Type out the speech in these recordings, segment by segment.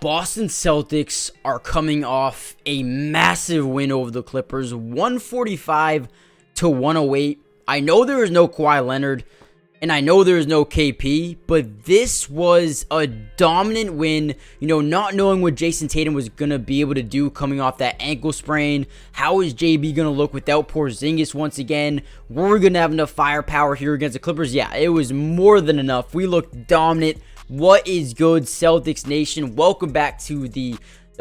Boston Celtics are coming off a massive win over the Clippers, 145 to 108. I know there is no Kawhi Leonard, and I know there is no KP, but this was a dominant win. Not knowing what Jason Tatum was going to be able to do coming off that ankle sprain. How is JB going to look without Porzingis once again? Were we going to have enough firepower here against the Clippers? Yeah, it was more than enough. We looked dominant. What is good, Celtics Nation? Welcome back to the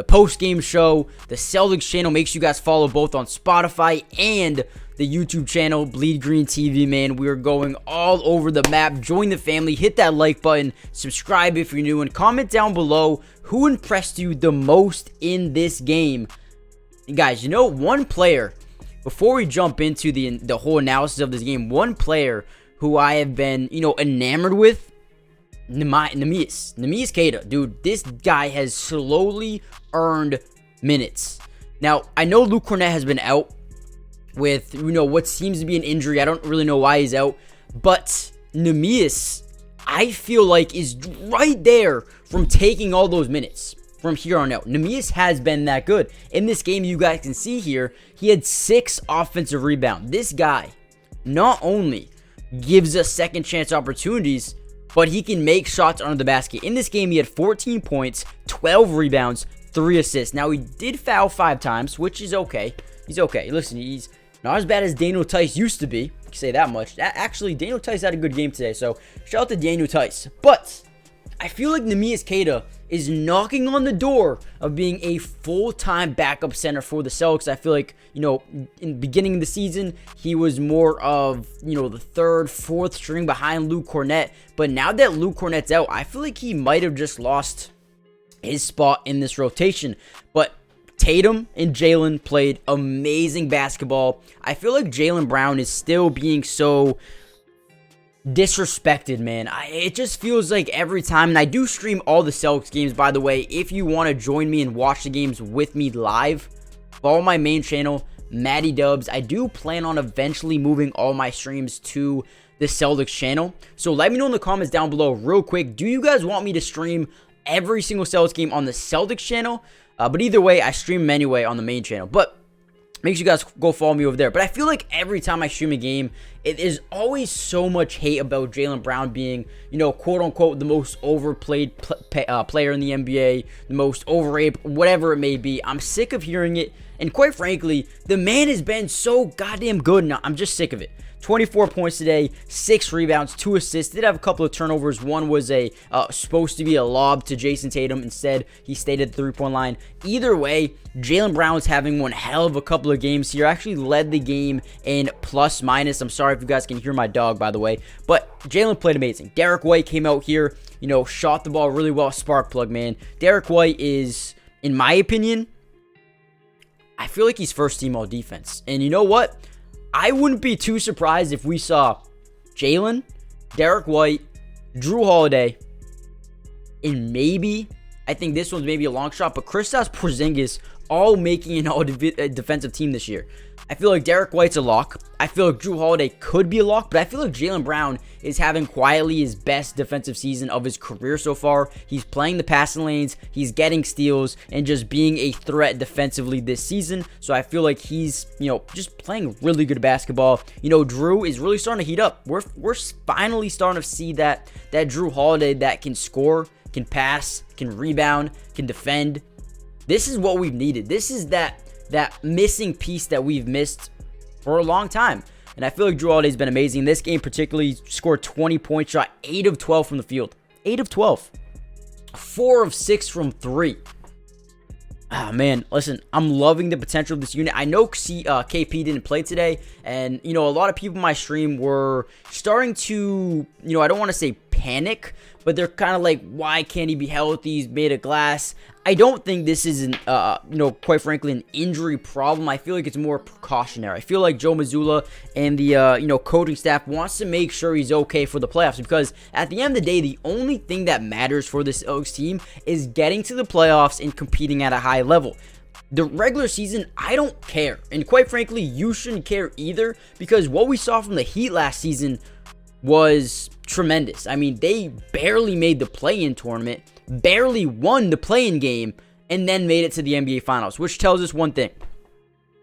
post-game show. The Celtics channel. Make sure you guys follow both on Spotify and the YouTube channel, Bleed Green TV, man. We are going all over the map. Join the family. Hit that like button. Subscribe if you're new. And comment down below who impressed you the most in this game. And guys, one player, before we jump into the whole analysis of this game, one player who I have been, enamored with, Neemias Queta. Dude, this guy has slowly earned minutes. Now, I know Luke Kornet has been out with, what seems to be an injury. I don't really know why he's out. But Neemias, I feel like, is right there from taking all those minutes from here on out. Neemias has been that good. In this game, you guys can see here, he had 6 offensive rebounds. This guy not only gives us second chance opportunities, but he can make shots under the basket. In this game, he had 14 points, 12 rebounds, 3 assists. Now, he did foul 5 times, which is okay. He's okay. Listen, he's not as bad as Daniel Tice used to be. I can say that much. Actually, Daniel Tice had a good game today, so shout out to Daniel Tice. But I feel like Neemias Queta is knocking on the door of being a full-time backup center for the Celtics. I feel like, in the beginning of the season, he was more of, the 3rd, 4th string behind Luke Kornet. But now that Luke Kornet's out, I feel like he might have just lost his spot in this rotation. But Tatum and Jaylen played amazing basketball. I feel like Jaylen Brown is still being so disrespected, man. It just feels like every time, and I do stream all the Celtics games, by the way. If you want to join me and watch the games with me live, follow my main channel, Matty Dubs. I do plan on eventually moving all my streams to the Celtics channel, so let me know in the comments down below real quick. Do you guys want me to stream every single Celtics game on the Celtics channel? But either way, I stream them anyway on the main channel. But make sure you guys go follow me over there. But I feel like every time I stream a game, it is always so much hate about Jaylen Brown being, quote-unquote, the most overplayed player in the NBA, the most overrated, whatever it may be. I'm sick of hearing it. And quite frankly, the man has been so goddamn good now. I'm just sick of it. 24 points today, 6 rebounds, 2 assists. Did have a couple of turnovers. One was supposed to be a lob to Jason Tatum. Instead, he stayed at the 3-point line. Either way, Jaylen Brown's having one hell of a couple of games here. Actually led the game in plus minus. I'm sorry if you guys can hear my dog, by the way. But Jaylen played amazing. Derek White came out here, shot the ball really well. Spark plug, man. Derek White is, in my opinion, I feel like he's first team all defense. And you know what? I wouldn't be too surprised if we saw Jaylen, Derek White, Drew Holiday, and maybe, I think this one's maybe a long shot, but Kristaps Porzingis all making an all-defensive team this year. I feel like Derek White's a lock. I feel like Drew Holiday could be a lock, but I feel like Jaylen Brown is having quietly his best defensive season of his career so far. He's playing the passing lanes, he's getting steals, and just being a threat defensively this season. So I feel like he's, just playing really good basketball. Drew is really starting to heat up. We're finally starting to see that Drew Holiday that can score, can pass, can rebound, can defend. This is what we've needed. This is that missing piece that we've missed for a long time. And I feel like Drew Holiday's been amazing. This game particularly, scored 20 points, shot 8 of 12 from the field. 8 of 12. 4 of 6 from 3. Ah, man, listen, I'm loving the potential of this unit. I know KP didn't play today, and, a lot of people in my stream were starting to, I don't want to say panic, but they're kind of like, why can't he be healthy? He's made of glass. I don't think this is quite frankly, an injury problem. I feel like it's more precautionary. I feel like Joe Mazzulla and the, coaching staff wants to make sure he's okay for the playoffs, because at the end of the day, the only thing that matters for this Celtics team is getting to the playoffs and competing at a high level. The regular season, I don't care. And quite frankly, you shouldn't care either, because what we saw from the Heat last season was tremendous. I mean, they barely made the play-in tournament. barely won the play-in game, and then made it to the NBA Finals, which tells us one thing.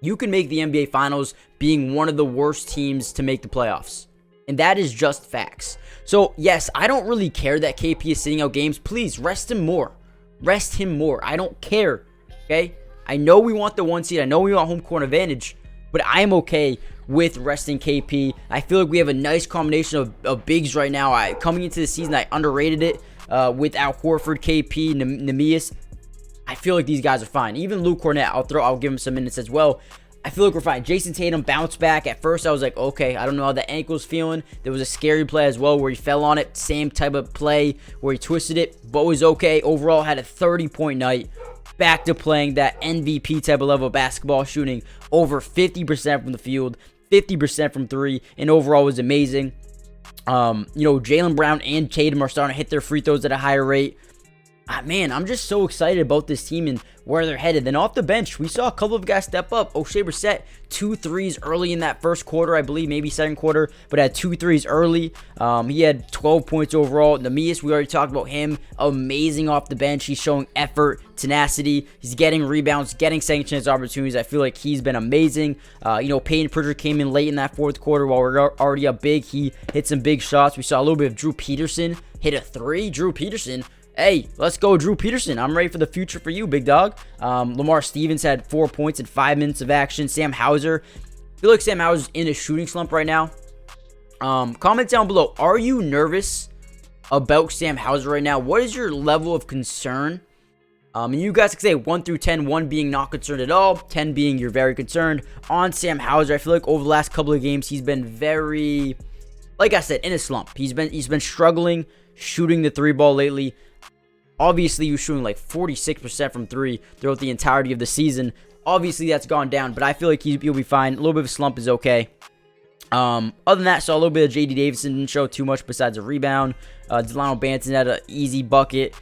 You can make the NBA Finals being one of the worst teams to make the playoffs. And that is just facts. So, yes, I don't really care that KP is sitting out games. Please, rest him more. Rest him more. I don't care, okay? I know we want the 1 seed. I know we want home court advantage, but I am okay with resting KP. I feel like we have a nice combination of bigs right now. Coming into the season, I underrated it with Al Horford, KP, Neemias. I feel like these guys are fine. Even Luke Cornett, I'll give him some minutes as well. I feel like we're fine. Jason Tatum bounced back. At first, I was like, okay, I don't know how the ankle's feeling. There was a scary play as well where he fell on it. Same type of play where he twisted it, but was okay. Overall, had a 30-point night. Back to playing that MVP type of level of basketball, shooting over 50% from the field, 50% from three, and overall was amazing. Jaylen Brown and Tatum are starting to hit their free throws at a higher rate. Man, I'm just so excited about this team and where they're headed. Then off the bench, we saw a couple of guys step up. O'Shea Brissett, 2 threes early in that first quarter, I believe, maybe second quarter, but had 2 threes early. He had 12 points overall. Neemias, we already talked about him. Amazing off the bench. He's showing effort, tenacity. He's getting rebounds, getting second chance opportunities. I feel like he's been amazing. Peyton Pritchard came in late in that fourth quarter while we're already up big. He hit some big shots. We saw a little bit of Drew Peterson hit a 3. Drew Peterson. Hey, let's go, Drew Peterson. I'm ready for the future for you, big dog. Lamar Stevens had 4 points in 5 minutes of action. Sam Hauser. I feel like Sam Hauser's in a shooting slump right now. Comment down below. Are you nervous about Sam Hauser right now? What is your level of concern? And you guys can say 1 through 10, 1 being not concerned at all, 10 being you're very concerned. On Sam Hauser, I feel like over the last couple of games, he's been very, like I said, in a slump. He's been struggling shooting the 3 ball lately. Obviously, he was shooting like 46% from 3 throughout the entirety of the season. Obviously, that's gone down, but I feel like he'll be fine. A little bit of a slump is okay. Other than that, saw a little bit of J.D. Davison. Didn't show too much besides a rebound. Delano Banton had an easy bucket.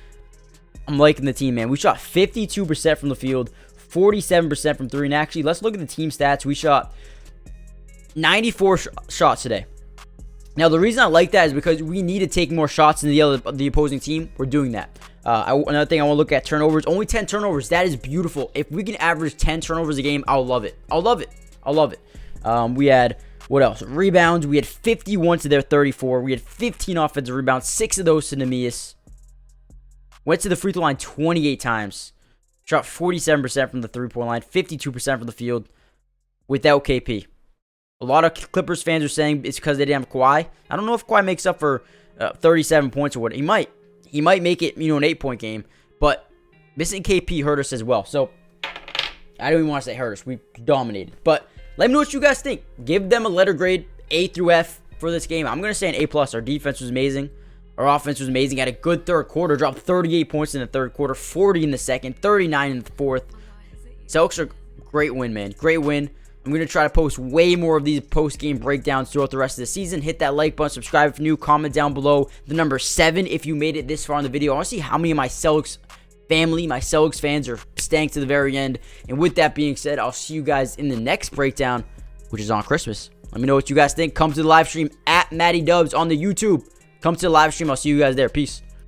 I'm liking the team, man. We shot 52% from the field, 47% from 3. And actually, let's look at the team stats. We shot 94 shots today. Now, the reason I like that is because we need to take more shots than the opposing team. We're doing that. Another thing I want to look at, turnovers. Only 10 turnovers. That is beautiful. If we can average 10 turnovers a game, I'll love it. I'll love it. We had, what else? Rebounds. We had 51 to their 34. We had 15 offensive rebounds. 6 of those to Neemias. Went to the free throw line 28 times. Shot 47% from the 3-point line. 52% from the field without KP. A lot of Clippers fans are saying it's because they didn't have Kawhi. I don't know if Kawhi makes up for 37 points or what. He might. He might make it, an 8-point game. But missing KP hurt us as well. So, I don't even want to say hurt us. We dominated. But let me know what you guys think. Give them a letter grade, A through F, for this game. I'm going to say an A+. Our defense was amazing. Our offense was amazing. Had a good third quarter. Dropped 38 points in the third quarter. 40 in the second. 39 in the fourth. Celtics are great win, man. Great win. I'm going to try to post way more of these post-game breakdowns throughout the rest of the season. Hit that like button, subscribe if new, comment down below the number 7 if you made it this far in the video. I want to see how many of my Celtics family, my Celtics fans are staying to the very end. And with that being said, I'll see you guys in the next breakdown, which is on Christmas. Let me know what you guys think. Come to the live stream at Matty Dubs on the YouTube. Come to the live stream. I'll see you guys there. Peace.